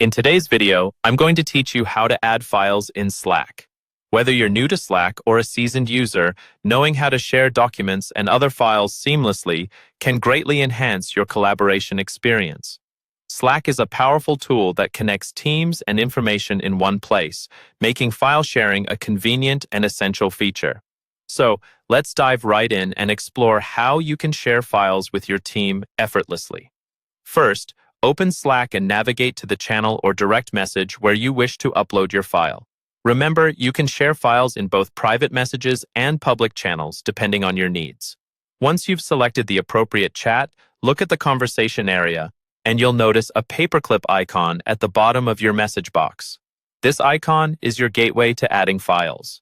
In today's video, I'm going to teach you how to add files in Slack. Whether you're new to Slack or a seasoned user, knowing how to share documents and other files seamlessly can greatly enhance your collaboration experience. Slack is a powerful tool that connects teams and information in one place, making file sharing a convenient and essential feature. So, let's dive right in and explore how you can share files with your team effortlessly. First, open Slack and navigate to the channel or direct message where you wish to upload your file. Remember, you can share files in both private messages and public channels depending on your needs. Once you've selected the appropriate chat, look at the conversation area, and you'll notice a paperclip icon at the bottom of your message box. This icon is your gateway to adding files.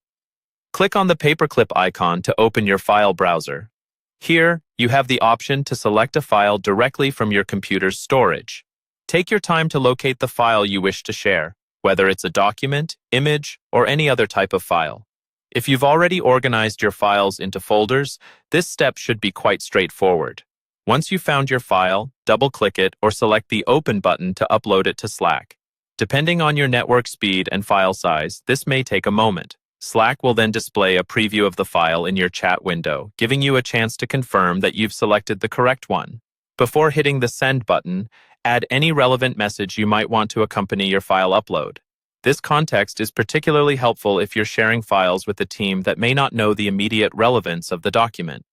Click on the paperclip icon to open your file browser. Here, you have the option to select a file directly from your computer's storage. Take your time to locate the file you wish to share, whether it's a document, image, or any other type of file. If you've already organized your files into folders, this step should be quite straightforward. Once you've found your file, double-click it or select the Open button to upload it to Slack. Depending on your network speed and file size, this may take a moment. Slack will then display a preview of the file in your chat window, giving you a chance to confirm that you've selected the correct one. Before hitting the Send button, add any relevant message you might want to accompany your file upload. This context is particularly helpful if you're sharing files with a team that may not know the immediate relevance of the document.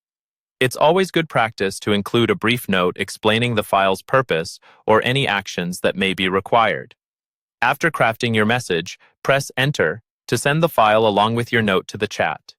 It's always good practice to include a brief note explaining the file's purpose or any actions that may be required. After crafting your message, press Enter to send the file along with your note to the chat.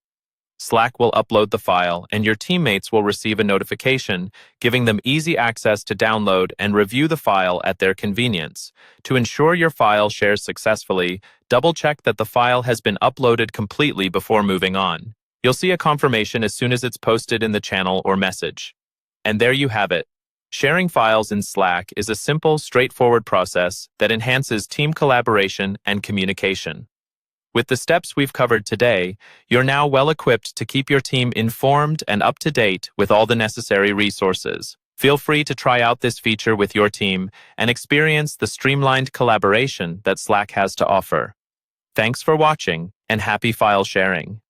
Slack will upload the file, and your teammates will receive a notification, giving them easy access to download and review the file at their convenience. To ensure your file shares successfully, double-check that the file has been uploaded completely before moving on. You'll see a confirmation as soon as it's posted in the channel or message. And there you have it. Sharing files in Slack is a simple, straightforward process that enhances team collaboration and communication. With the steps we've covered today, you're now well equipped to keep your team informed and up to date with all the necessary resources. Feel free to try out this feature with your team and experience the streamlined collaboration that Slack has to offer. Thanks for watching, and happy file sharing.